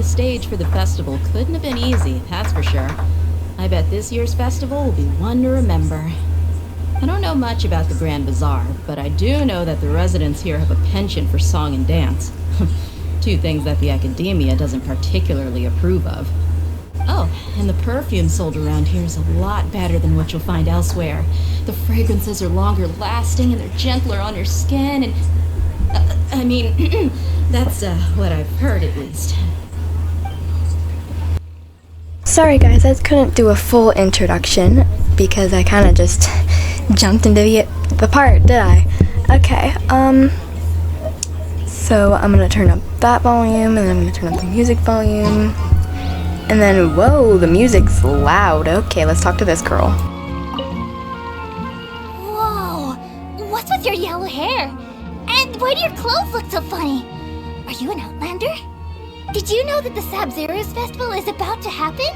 stage for the festival couldn't have been easy, that's for sure. I bet this year's festival will be one to remember. I don't know much about the Grand Bazaar, but I do know that the residents here have a penchant for song and dance. Two things that the academia doesn't particularly approve of. Oh, and the perfume sold around here is a lot better than what you'll find elsewhere. The fragrances are longer lasting and they're gentler on your skin and... that's what I've heard at least. Sorry guys, I couldn't do a full introduction because I kind of just jumped into the part, did I? Okay, so I'm gonna turn up that volume and then I'm gonna turn up the music volume. And then, whoa, the music's loud. Okay, let's talk to this girl. Whoa, what's with your yellow hair? And why do your clothes look so funny? Are you an outlander? Did you know that the Sabzeruz festival is about to happen?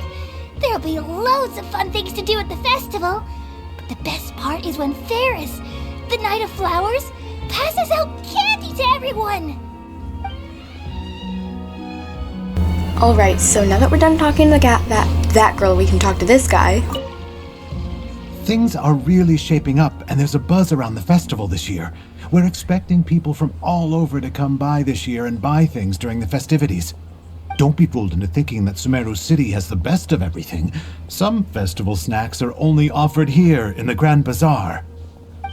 There'll be loads of fun things to do at the festival. But the best part is when Ferris, the Knight of Flowers, passes out candy to everyone. Alright, so now that we're done talking to that girl, we can talk to this guy. Things are really shaping up, and there's a buzz around the festival this year. We're expecting people from all over to come by this year and buy things during the festivities. Don't be fooled into thinking that Sumeru City has the best of everything. Some festival snacks are only offered here in the Grand Bazaar.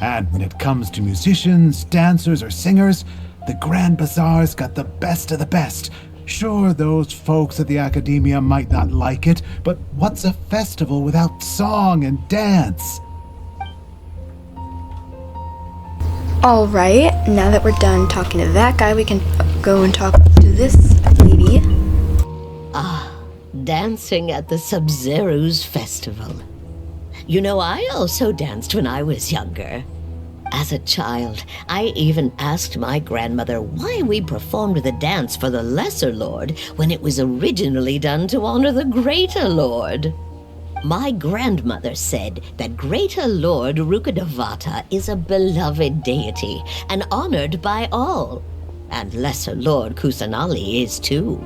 And when it comes to musicians, dancers, or singers, the Grand Bazaar's got the best of the best. Sure, those folks at the academia might not like it, but what's a festival without song and dance? Alright, now that we're done talking to that guy, we can go and talk to this lady. Dancing at the Sabzeruz festival. You know, I also danced when I was younger. As a child, I even asked my grandmother why we performed the dance for the Lesser Lord when it was originally done to honor the Greater Lord. My grandmother said that Greater Lord Rukkhadevata is a beloved deity and honored by all, and Lesser Lord Kusanali is too.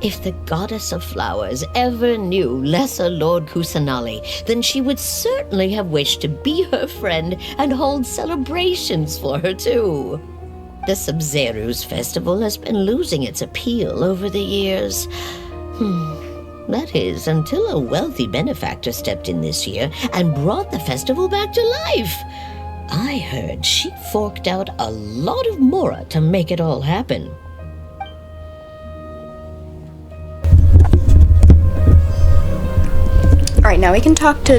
If the Goddess of Flowers ever knew Lesser Lord Kusanali, then she would certainly have wished to be her friend and hold celebrations for her too. The Sabzeruz festival has been losing its appeal over the years. That is, until a wealthy benefactor stepped in this year and brought the festival back to life. I heard she forked out a lot of mora to make it all happen. Alright, now we can talk to,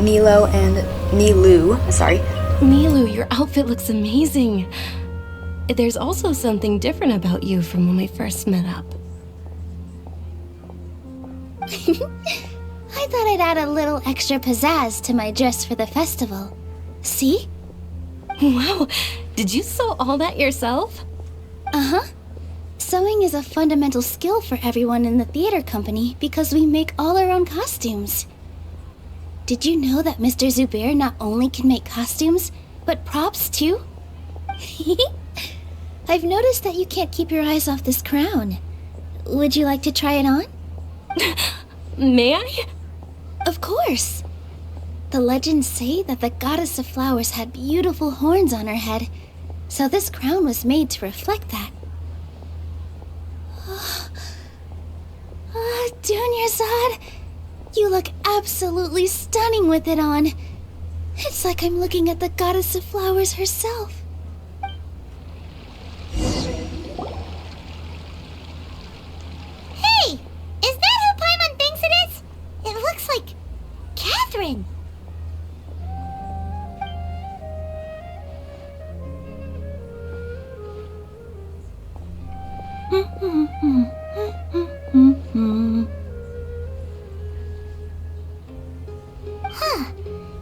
Nilo and Nilu. Sorry. Nilu, your outfit looks amazing. There's also something different about you from when we first met up. I thought I'd add a little extra pizzazz to my dress for the festival. See? Wow, did you sew all that yourself? Uh-huh. Sewing is a fundamental skill for everyone in the theater company because we make all our own costumes. Did you know that Mr. Zubair not only can make costumes, but props too? I've noticed that you can't keep your eyes off this crown. Would you like to try it on? May I? Of course. The legends say that the Goddess of Flowers had beautiful horns on her head, so this crown was made to reflect that. Dunyarzad, you look absolutely stunning with it on. It's like I'm looking at the Goddess of Flowers herself. Hey! Is that who Paimon thinks it is? It looks like Catherine.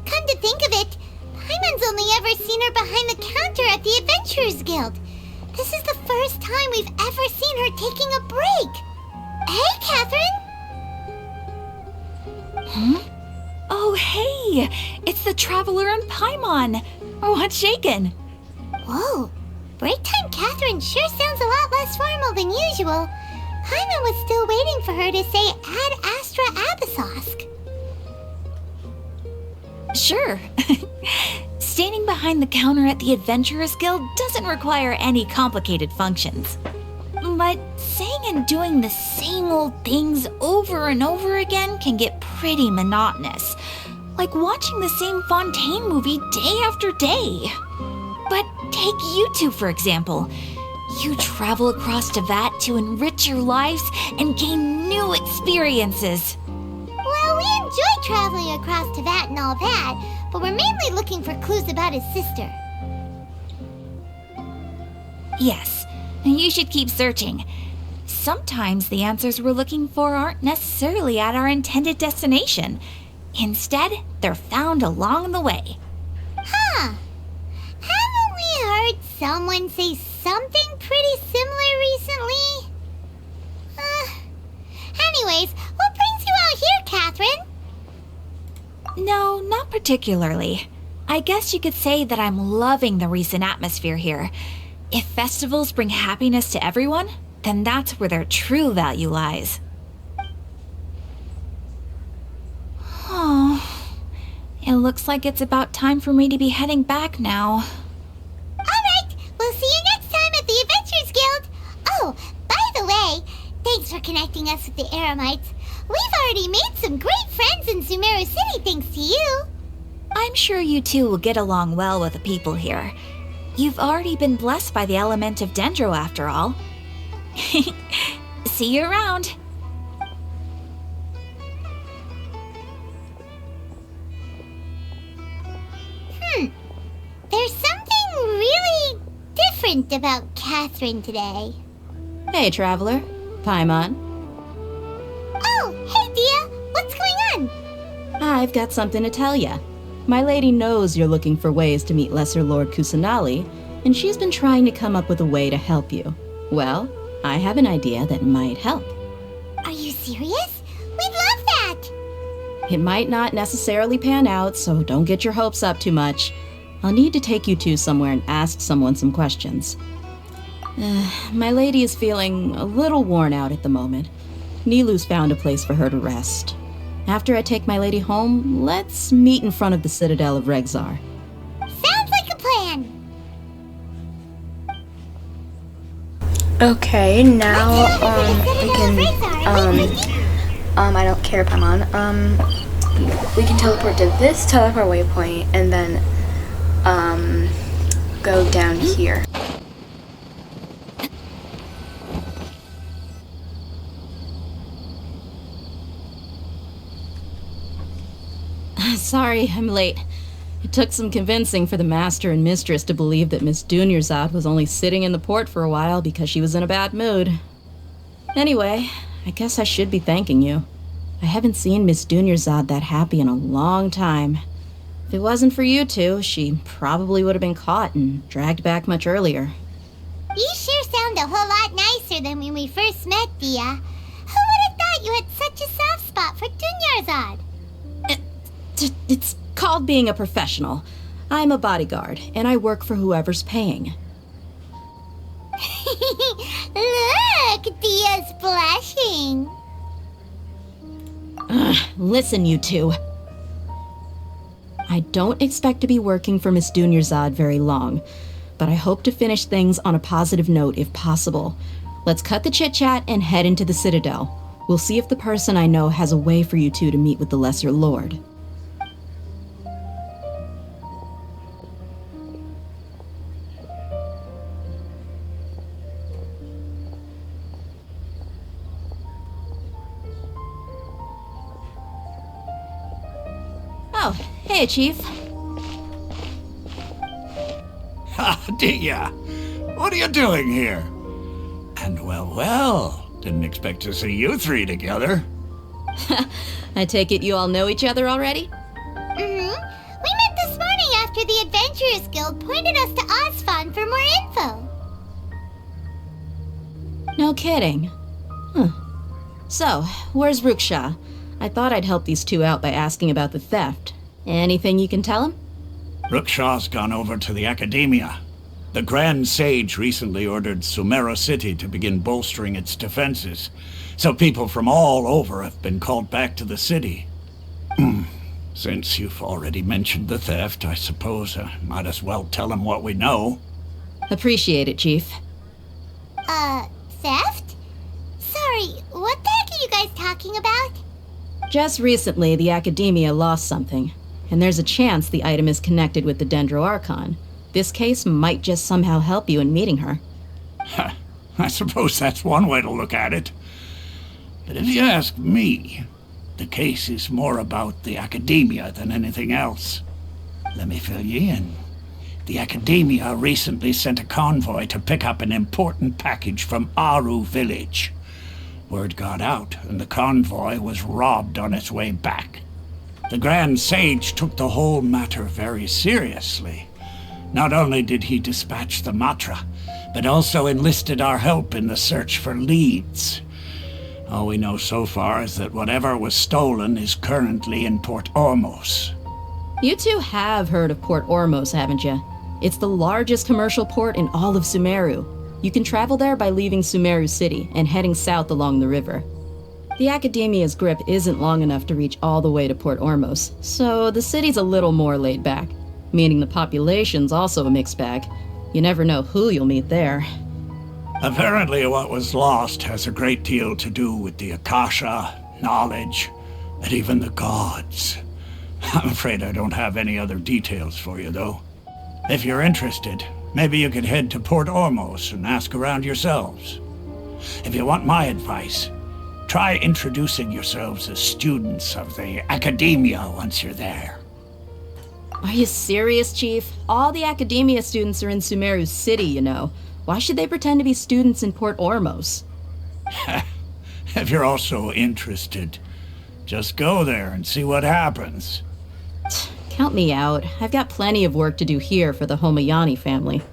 Come to think of it, Paimon's only ever seen her behind the counter at the Adventurers Guild. This is the first time we've ever seen her taking a break. Hey, Catherine! Oh, hey! It's the Traveler and Paimon! What's shaken? Whoa, Break time Catherine sure sounds a lot less formal than usual. Paimon was still waiting for her to say Ad Astra Abyssosque. Sure. Standing behind the counter at the Adventurers Guild doesn't require any complicated functions. But saying and doing the same old things over and over again can get pretty monotonous. Like watching the same Fontaine movie day after day. But take you two, for example. You travel across Teyvat to enrich your lives and gain new experiences. Well, we enjoy traveling across Teyvat and all that, but we're mainly looking for clues about his sister. Yes, you should keep searching. Sometimes the answers we're looking for aren't necessarily at our intended destination. Instead, they're found along the way. Huh. Haven't we heard someone say something pretty similar recently? Anyways, what brings you out here, Catherine? No, not particularly. I guess you could say that I'm loving the recent atmosphere here. If festivals bring happiness to everyone, then that's where their true value lies. Oh, it looks like it's about time for me to be heading back now. Alright, we'll see you next time at the Adventurers Guild. Oh, by the way, thanks for connecting us with the Eremites. We've already made some great friends in Sumeru City thanks to you. I'm sure you two will get along well with the people here. You've already been blessed by the element of Dendro after all. See you around. There's something really different about Catherine today. Hey, traveler. Paimon. Oh, hey Dia, what's going on? I've got something to tell ya. My lady knows you're looking for ways to meet Lesser Lord Kusanali, and she's been trying to come up with a way to help you. Well, I have an idea that might help. Are you serious? We'd love that! It might not necessarily pan out, so don't get your hopes up too much. I'll need to take you two somewhere and ask someone some questions. My lady is feeling a little worn out at the moment. Nilu's found a place for her to rest. After I take my lady home, let's meet in front of the Citadel of Regzar. Sounds like a plan! Okay, now, we can, Regzar. I don't care, Paimon. We can teleport to this teleport waypoint and then, go down here. Sorry, I'm late. It took some convincing for the master and mistress to believe that Miss Dunyarzad was only sitting in the port for a while because she was in a bad mood. Anyway, I guess I should be thanking you. I haven't seen Miss Dunyarzad that happy in a long time. If it wasn't for you two, she probably would have been caught and dragged back much earlier. You sure sound a whole lot nicer than when we first met, Dia. Who would have thought you had such a soft spot for Dunyarzad? It's called being a professional. I'm a bodyguard, and I work for whoever's paying. Look, Dia's blushing. Listen, you two. I don't expect to be working for Miss Dunyarzad very long, but I hope to finish things on a positive note if possible. Let's cut the chit-chat and head into the Citadel. We'll see if the person I know has a way for you two to meet with the Lesser Lord. Oh, hey, Chief. Ha, Dia! What are you doing here? And well, didn't expect to see you three together. I take it you all know each other already? We met this morning after the Adventurers Guild pointed us to Osfon for more info. No kidding. So, where's Ruksha? I thought I'd help these two out by asking about the theft. Anything you can tell him? Rookshaw's gone over to the Academia. The Grand Sage recently ordered Sumeru City to begin bolstering its defenses, so people from all over have been called back to the city. Since you've already mentioned the theft, I suppose I might as well tell him what we know. Appreciate it, Chief. Theft? Sorry, what the heck are you guys talking about? Just recently, the Academia lost something, and there's a chance the item is connected with the Dendro Archon. This case might just somehow help you in meeting her. I suppose that's one way to look at it. But if you ask me, the case is more about the Academia than anything else. Let me fill you in. The Academia recently sent a convoy to pick up an important package from Aru village. Word got out, and the convoy was robbed on its way back. The Grand Sage took the whole matter very seriously. Not only did he dispatch the Matra, but also enlisted our help in the search for leads. All we know so far is that whatever was stolen is currently in Port Ormos. You two have heard of Port Ormos, haven't you? It's the largest commercial port in all of Sumeru. You can travel there by leaving Sumeru City and heading south along the river. The Academia's grip isn't long enough to reach all the way to Port Ormos, so the city's a little more laid back, meaning the population's also a mixed bag. You never know who you'll meet there. Apparently what was lost has a great deal to do with the Akasha, knowledge, and even the gods. I'm afraid I don't have any other details for you, though. If you're interested, maybe you could head to Port Ormos and ask around yourselves. If you want my advice, try introducing yourselves as students of the Academia once you're there. Are you serious, Chief? All the Academia students are in Sumeru City, you know. Why should they pretend to be students in Port Ormos? If you're also interested, just go there and see what happens. Count me out. I've got plenty of work to do here for the Homayani family.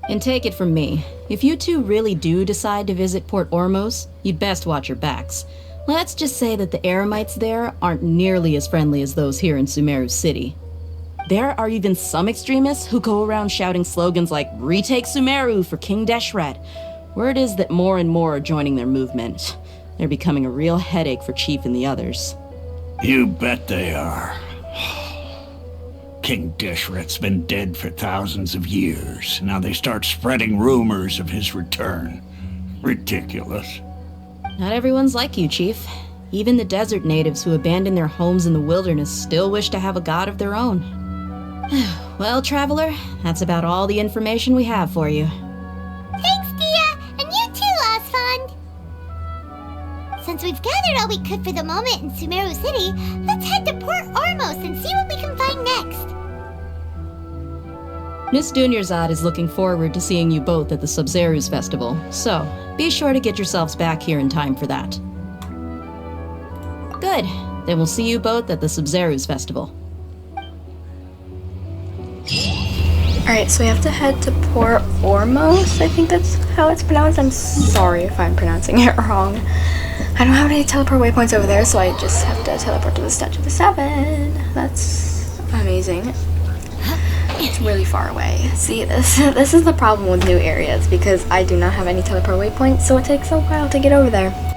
And take it from me, if you two really do decide to visit Port Ormos, you'd best watch your backs. Let's just say that the Eremites there aren't nearly as friendly as those here in Sumeru City. There are even some extremists who go around shouting slogans like, "Retake Sumeru for King Deshret." Word is that more and more are joining their movement. They're becoming a real headache for Chief and the others. You bet they are. King Deshret's been dead for thousands of years. Now they start spreading rumors of his return. Ridiculous. Not everyone's like you, Chief. Even the desert natives who abandoned their homes in the wilderness still wish to have a god of their own. Well, Traveler, that's about all the information we have for you. Thanks, Dia, and you too, Osfond. Since we've gathered all we could for the moment in Sumeru City, let's head to Port Ormos and see what we can find next. Miss Dunyarzad is looking forward to seeing you both at the Sub-Zerus Festival, so be sure to get yourselves back here in time for that. Good. Then we'll see you both at the Sub-Zerus Festival. Alright, so we have to head to Port Ormos. I think that's how it's pronounced. I'm sorry if I'm pronouncing it wrong. I don't have any teleport waypoints over there, so I just have to teleport to the Statue of the Seven. That's amazing. It's really far away. See, this is the problem with new areas, because I do not have any teleport waypoints, so it takes a while to get over there.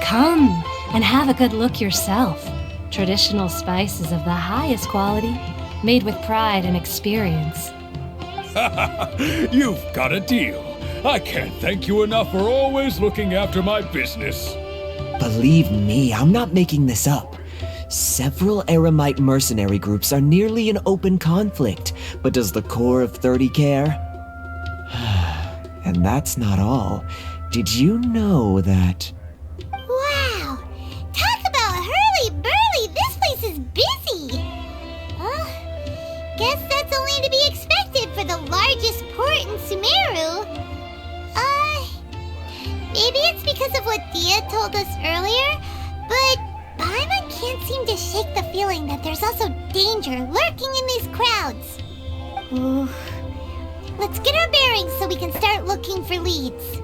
Come and have a good look yourself. Traditional spices of the highest quality, made with pride and experience. You've got a deal. I can't thank you enough for always looking after my business. Believe me, I'm not making this up. Several Eremite mercenary groups are nearly in open conflict, but does the core of 30 care? And that's not all. Did you know that... Wow! Talk about hurly-burly! This place is busy! Guess that's only to be expected for the largest told us earlier, but Paimon can't seem to shake the feeling that there's also danger lurking in these crowds. Ooh. Let's get our bearings so we can start looking for leads.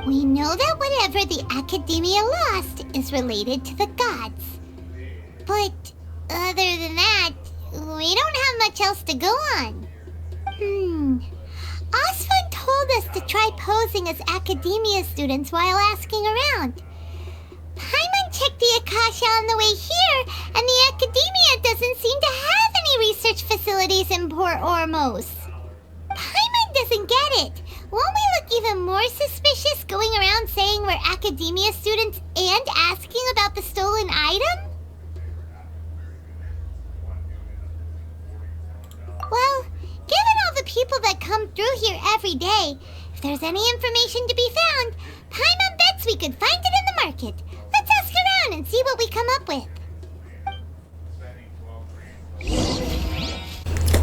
We know that whatever the Academia lost is related to the gods. But other than that, we don't have much else to go on. Osfun told us to try posing as Academia students while asking around. Paimon checked the Akasha on the way here, and the Academia doesn't seem to have any research facilities in Port Ormos. Paimon doesn't get it. Won't we look even more suspicious going around saying we're Academia students and asking about the stolen item? Well, given all the people that come through here every day, if there's any information to be found, Paimon bets we could find it in the market. Let's ask around and see what we come up with.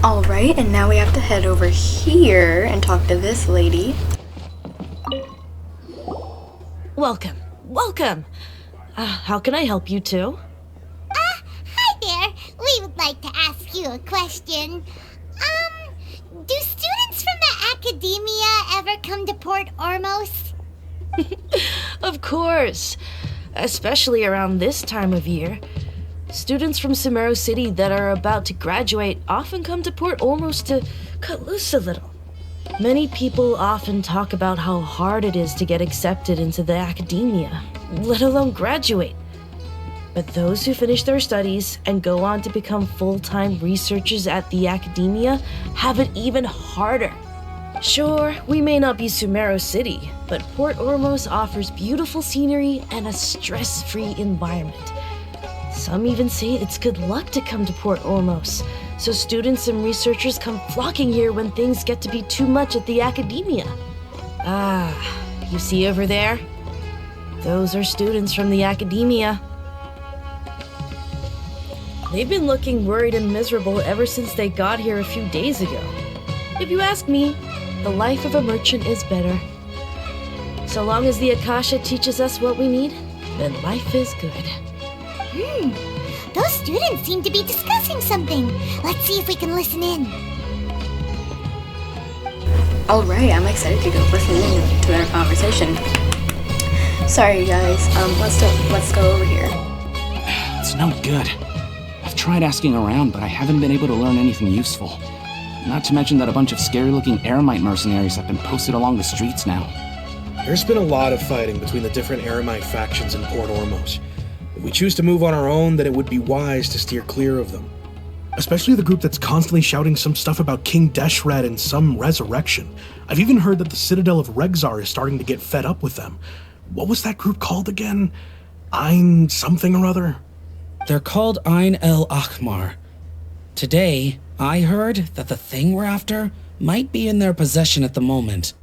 Alright, and now we have to head over here and talk to this lady. Welcome. Welcome. How can I help you two? Hi there. We would like to ask you a question. Do students from the Academia ever come to Port Ormos? Of course. Especially around this time of year. Students from Sumeru City that are about to graduate often come to Port Ormos to cut loose a little. Many people often talk about how hard it is to get accepted into the Academia, let alone graduate. But those who finish their studies and go on to become full-time researchers at the Academia have it even harder. Sure, we may not be Sumeru City, but Port Ormos offers beautiful scenery and a stress-free environment. Some even say it's good luck to come to Port Ormos, so students and researchers come flocking here when things get to be too much at the Academia. You see over there? Those are students from the Academia. They've been looking worried and miserable ever since they got here a few days ago. If you ask me, the life of a merchant is better. So long as the Akasha teaches us what we need, then life is good. Those students seem to be discussing something. Let's see if we can listen in. Alright, I'm excited to go listen in to their conversation. Sorry, you guys. Let's go over here. It's no good. I've tried asking around, but I haven't been able to learn anything useful. Not to mention that a bunch of scary-looking Eremite mercenaries have been posted along the streets now. There's been a lot of fighting between the different Eremite factions in Port Ormos. If we choose to move on our own, then it would be wise to steer clear of them. Especially the group that's constantly shouting some stuff about King Deshret and some resurrection. I've even heard that the Citadel of Regzar is starting to get fed up with them. What was that group called again? Ein something or other? They're called Ein El Akhmar. Today, I heard that the thing we're after might be in their possession at the moment.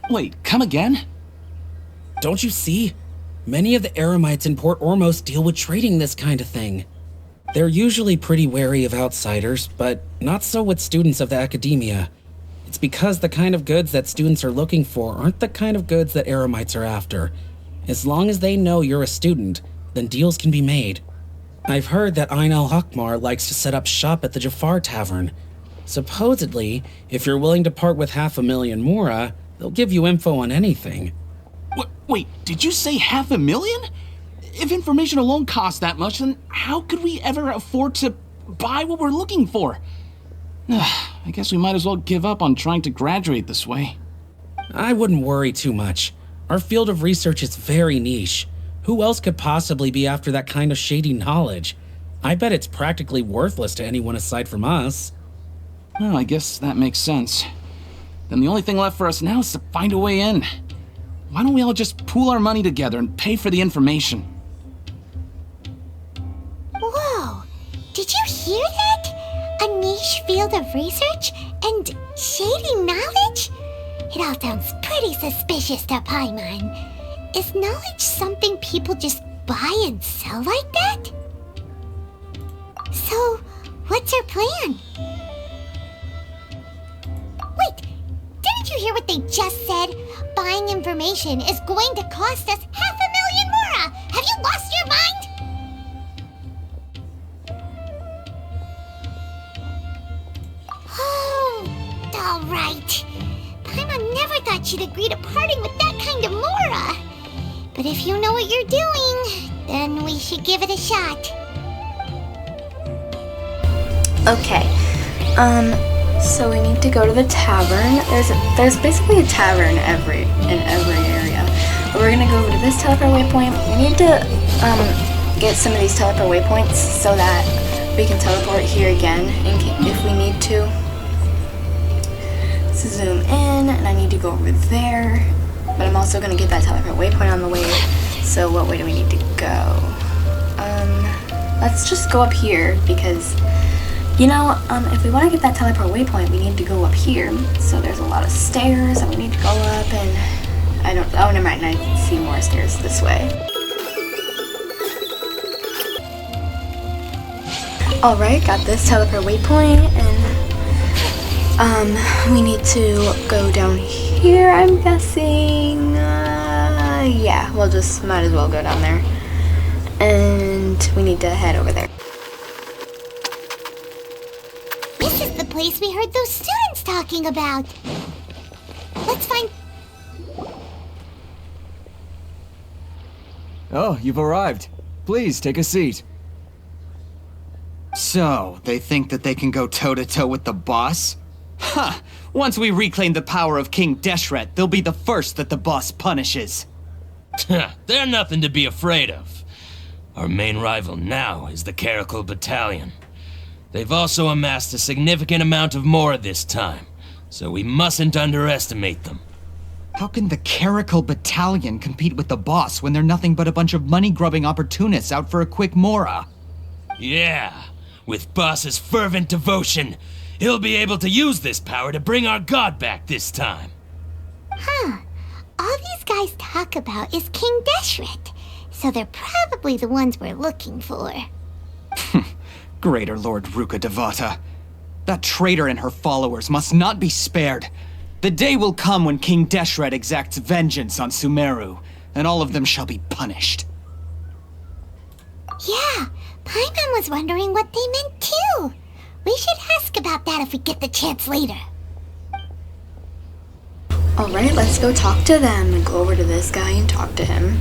Wait, come again? Don't you see? Many of the Eremites in Port Ormos deal with trading this kind of thing. They're usually pretty wary of outsiders, but not so with students of the Academia. It's because the kind of goods that students are looking for aren't the kind of goods that Eremites are after. As long as they know you're a student, then deals can be made. I've heard that Ein al-Hakmar likes to set up shop at the Jafar Tavern. Supposedly, if you're willing to part with 500,000 Mora, they'll give you info on anything. Wait, did you say 500,000? If information alone costs that much, then how could we ever afford to buy what we're looking for? I guess we might as well give up on trying to graduate this way. I wouldn't worry too much. Our field of research is very niche. Who else could possibly be after that kind of shady knowledge? I bet it's practically worthless to anyone aside from us. Well, I guess that makes sense. Then the only thing left for us now is to find a way in. Why don't we all just pool our money together and pay for the information? Whoa! Did you hear that? A niche field of research and shady knowledge? It all sounds pretty suspicious to Paimon. Is knowledge something people just buy and sell like that? So, what's our plan? Wait, didn't you hear what they just said? Buying information is going to cost us 500,000 Mora! what you're doing, then we should give it a shot. Okay. So we need to go to the tavern. There's basically a tavern in every area. But we're gonna go over to this teleport waypoint. We need to get some of these teleport waypoints so that we can teleport here again if we need to. So zoom in, and I need to go over there. But I'm also gonna get that teleport waypoint on the way. So what way do we need to go? Let's just go up here because, you know, if we want to get that teleport waypoint, we need to go up here. So there's a lot of stairs that we need to go up, and oh, never mind, I see more stairs this way. Alright, got this teleport waypoint, and, we need to go down here, I'm guessing. Yeah, we'll just, might as well go down there. And we need to head over there. This is the place we heard those students talking about. Let's find... Oh, you've arrived. Please, take a seat. So, they think that they can go toe-to-toe with the boss? Ha! Once we reclaim the power of King Deshret, they'll be the first that the boss punishes. They're nothing to be afraid of. Our main rival now is the Caracal Battalion. They've also amassed a significant amount of more this time, so we mustn't underestimate them. How can the Caracal Battalion compete with the boss when they're nothing but a bunch of money-grubbing opportunists out for a quick mora? Yeah, with boss's fervent devotion, he'll be able to use this power to bring our god back this time. Huh. All these guys talk about is King Deshret, so they're probably the ones we're looking for. Greater Lord Ruka Devata. That traitor and her followers must not be spared. The day will come when King Deshret exacts vengeance on Sumeru, and all of them shall be punished. Yeah, Paimon was wondering what they meant too. We should ask about that if we get the chance later. Alright, let's go talk to them and go over to this guy and talk to him.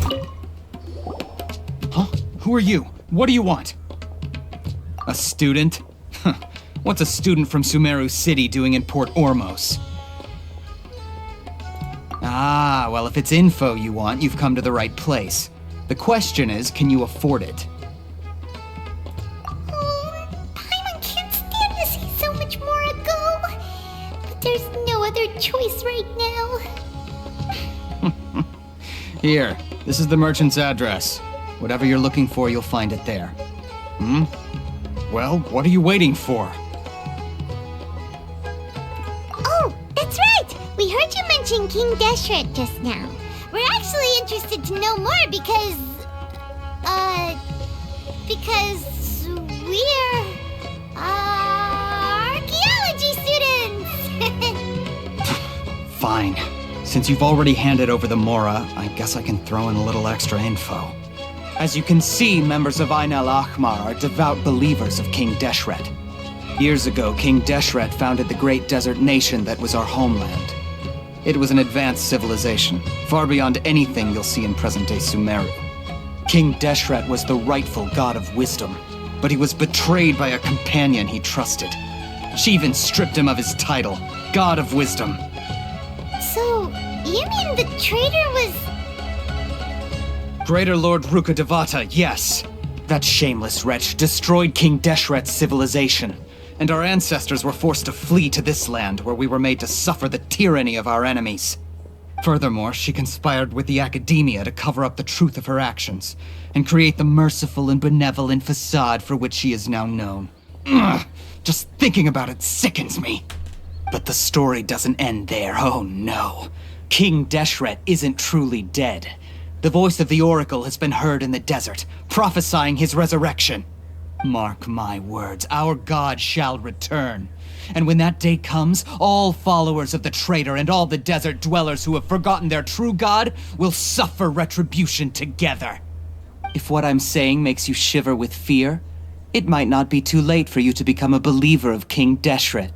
Huh? Who are you? What do you want? A student? Huh. What's a student from Sumeru City doing in Port Ormos? Ah, well, if it's info you want, you've come to the right place. The question is, can you afford it? Paimon can't stand to see so much more ago. But there's no other choice right now. Here, this is the merchant's address. Whatever you're looking for, you'll find it there. Hmm? Well, what are you waiting for? Oh, that's right! We heard you mention King Deshret just now. We're actually interested to know more because we're, archaeology students! Fine. Since you've already handed over the Mora, I guess I can throw in a little extra info. As you can see, members of Ain al-Ahmar are devout believers of King Deshret. Years ago, King Deshret founded the great desert nation that was our homeland. It was an advanced civilization, far beyond anything you'll see in present-day Sumeru. King Deshret was the rightful god of wisdom, but he was betrayed by a companion he trusted. She even stripped him of his title, God of Wisdom. So, you mean the traitor was... Greater Lord Ruka Devata, yes. That shameless wretch destroyed King Deshret's civilization, and our ancestors were forced to flee to this land where we were made to suffer the tyranny of our enemies. Furthermore, she conspired with the academia to cover up the truth of her actions, and create the merciful and benevolent facade for which she is now known. Ugh, just thinking about it sickens me. But the story doesn't end there, oh no. King Deshret isn't truly dead. The voice of the Oracle has been heard in the desert, prophesying his resurrection. Mark my words, our god shall return. And when that day comes, all followers of the traitor and all the desert dwellers who have forgotten their true god will suffer retribution together. If what I'm saying makes you shiver with fear, it might not be too late for you to become a believer of King Deshret.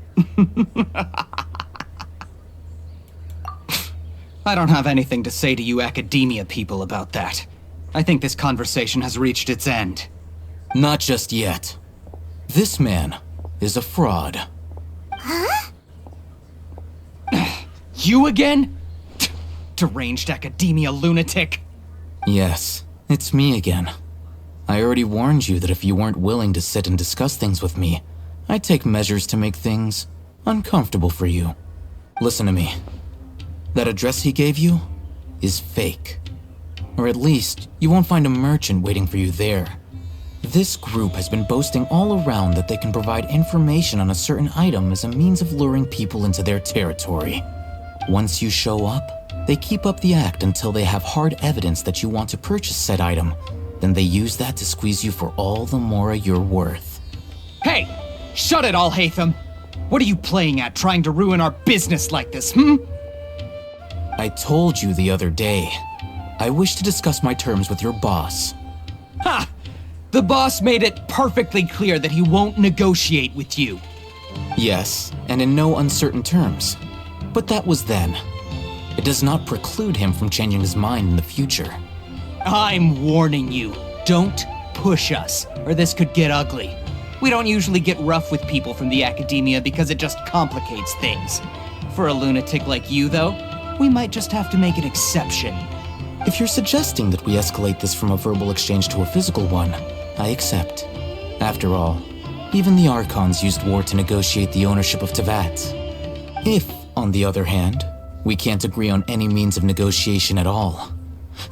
I don't have anything to say to you academia people about that. I think this conversation has reached its end. Not just yet. This man is a fraud. Huh? You again? Deranged academia lunatic. Yes, it's me again. I already warned you that if you weren't willing to sit and discuss things with me, I'd take measures to make things uncomfortable for you. Listen to me. That address he gave you is fake. Or at least, you won't find a merchant waiting for you there. This group has been boasting all around that they can provide information on a certain item as a means of luring people into their territory. Once you show up, they keep up the act until they have hard evidence that you want to purchase said item. Then they use that to squeeze you for all the mora you're worth. Hey! Shut it all, Hatham! What are you playing at, trying to ruin our business like this, hmm? I told you the other day. I wish to discuss my terms with your boss. Ha! The boss made it perfectly clear that he won't negotiate with you. Yes, and in no uncertain terms. But that was then. It does not preclude him from changing his mind in the future. I'm warning you, don't push us, or this could get ugly. We don't usually get rough with people from the academia because it just complicates things. For a lunatic like you, though, we might just have to make an exception. If you're suggesting that we escalate this from a verbal exchange to a physical one, I accept. After all, even the Archons used war to negotiate the ownership of Teyvat. If, on the other hand, we can't agree on any means of negotiation at all,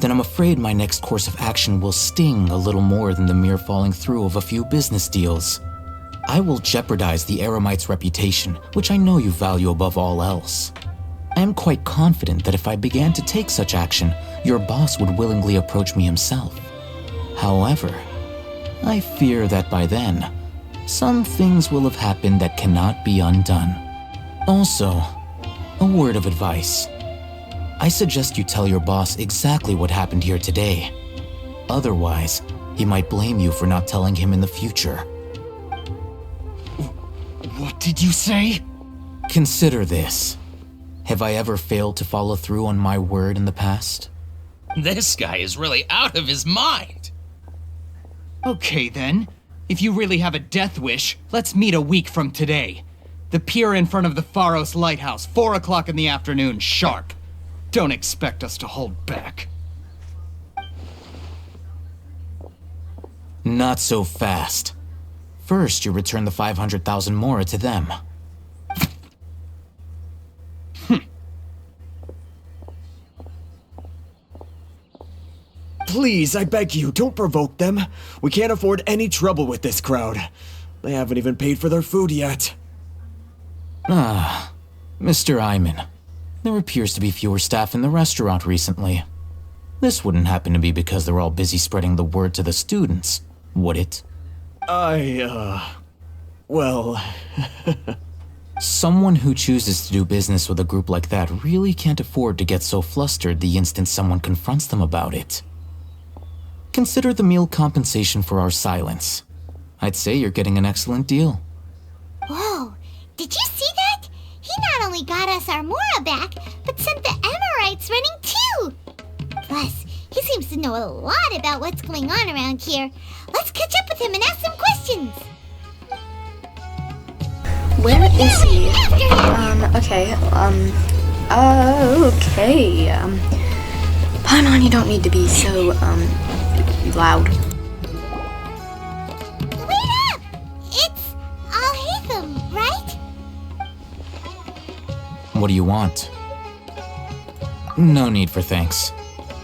then I'm afraid my next course of action will sting a little more than the mere falling through of a few business deals. I will jeopardize the Eremite's reputation, which I know you value above all else. I am quite confident that if I began to take such action, your boss would willingly approach me himself. However, I fear that by then, some things will have happened that cannot be undone. Also, a word of advice. I suggest you tell your boss exactly what happened here today. Otherwise, he might blame you for not telling him in the future. What did you say? Consider this. Have I ever failed to follow through on my word in the past? This guy is really out of his mind. Okay then. If you really have a death wish, let's meet a week from today. The pier in front of the Pharos Lighthouse, 4 o'clock in the afternoon, sharp. Don't expect us to hold back. Not so fast. First, you return the 500,000 mora to them. Please, I beg you, don't provoke them. We can't afford any trouble with this crowd. They haven't even paid for their food yet. Ah, Mr. Iman. There appears to be fewer staff in the restaurant recently. This wouldn't happen to be because they're all busy spreading the word to the students, would it? Well... Someone who chooses to do business with a group like that really can't afford to get so flustered the instant someone confronts them about it. Consider the meal compensation for our silence. I'd say you're getting an excellent deal. Whoa, did you see that? He not only got us our Mora back, but sent the Amorites running too! Plus, he seems to know a lot about what's going on around here. Let's catch up with him and ask some questions! Where is he? Okay, Paimon, you don't need to be so, loud. Wait up! It's Al-Hatham, right? What do you want? No need for thanks.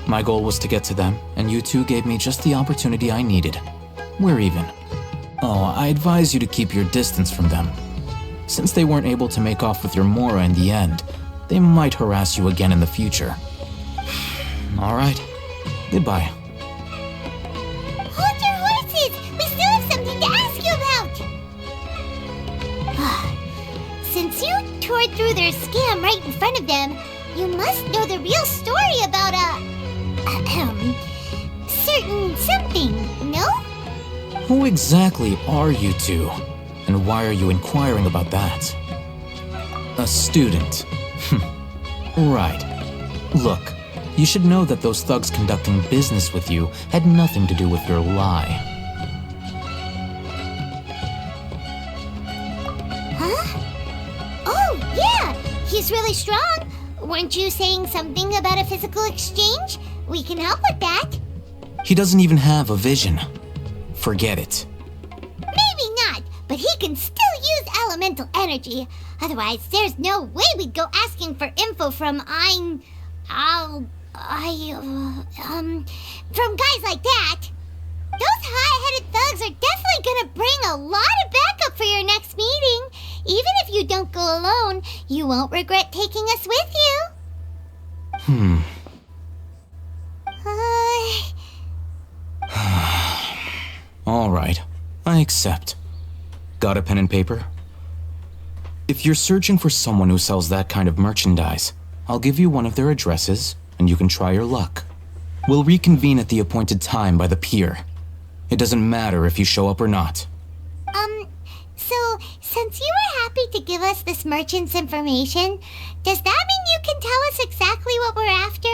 My goal was to get to them, and you two gave me just the opportunity I needed. We're even. Oh, I advise you to keep your distance from them. Since they weren't able to make off with your Mora in the end, they might harass you again in the future. All right. Goodbye. Hold your horses! We still have something to ask you about! Since you tore through their scam right in front of them, you must know the real story about certain something, no? Who exactly are you two? And why are you inquiring about that? A student. Right. Look, You should know that those thugs conducting business with you had nothing to do with your lie. Huh? Oh, yeah! He's really strong. Weren't you saying something about a physical exchange? We can help with that. He doesn't even have a vision. Forget it. Maybe not, but he can still use elemental energy. Otherwise, there's no way we'd go asking for info from from guys like that. Those high-headed thugs are definitely gonna bring a lot of backup for your next meeting. Even if you don't go alone, you won't regret taking us with you. All right, I accept. Got a pen and paper? If you're searching for someone who sells that kind of merchandise, I'll give you one of their addresses, and you can try your luck. We'll reconvene at the appointed time by the pier. It doesn't matter if you show up or not. So, since you were happy to give us this merchant's information, does that mean you can tell us exactly what we're after?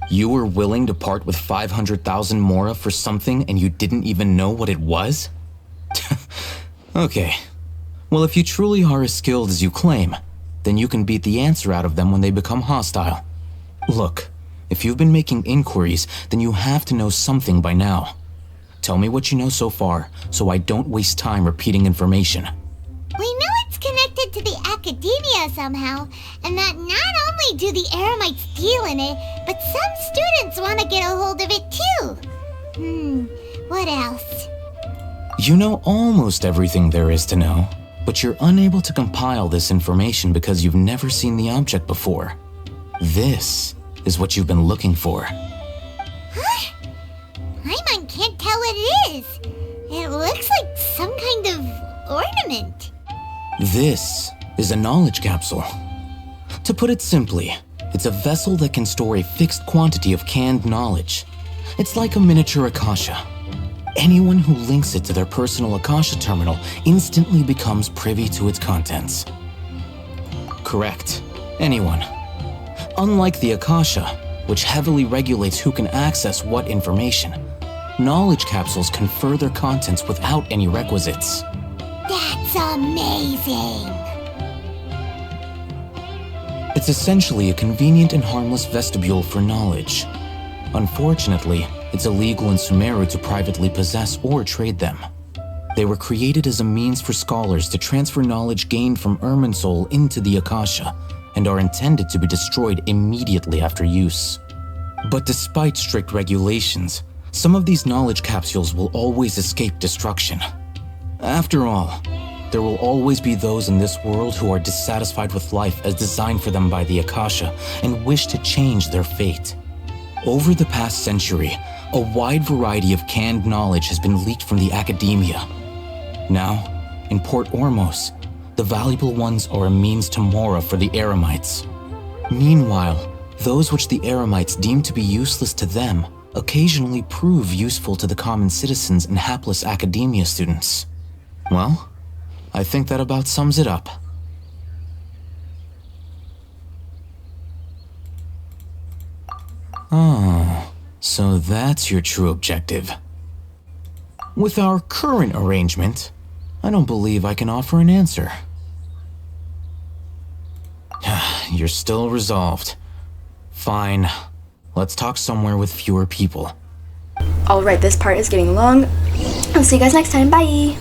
You were willing to part with 500,000 mora for something and you didn't even know what it was? Okay. Well, if you truly are as skilled as you claim, then you can beat the answer out of them when they become hostile. Look, if you've been making inquiries, then you have to know something by now. Tell me what you know so far, so I don't waste time repeating information. We know it's connected to the academia somehow, and that not only do the Eremites deal in it, but some students want to get a hold of it too. What else? You know almost everything there is to know, but you're unable to compile this information because you've never seen the object before. This is what you've been looking for. Huh? Paimon can't tell what it is. It looks like some kind of ornament. This is a knowledge capsule. To put it simply, it's a vessel that can store a fixed quantity of canned knowledge. It's like a miniature Akasha. Anyone who links it to their personal Akasha terminal instantly becomes privy to its contents. Correct. Anyone. Unlike the Akasha, which heavily regulates who can access what information, knowledge capsules confer their contents without any requisites. That's amazing! It's essentially a convenient and harmless vestibule for knowledge. Unfortunately, it's illegal in Sumeru to privately possess or trade them. They were created as a means for scholars to transfer knowledge gained from Irminsul into the Akasha, and are intended to be destroyed immediately after use. But despite strict regulations, some of these knowledge capsules will always escape destruction. After all, there will always be those in this world who are dissatisfied with life as designed for them by the Akasha and wish to change their fate. Over the past century, a wide variety of canned knowledge has been leaked from the academia. Now, in Port Ormos, the valuable ones are a means to mora for the Eremites. Meanwhile, those which the Eremites deem to be useless to them occasionally prove useful to the common citizens and hapless academia students. Well, I think that about sums it up. Oh, so that's your true objective. With our current arrangement, I don't believe I can offer an answer. You're still resolved. Fine. Let's talk somewhere with fewer people. Alright, this part is getting long. I'll see you guys next time. Bye!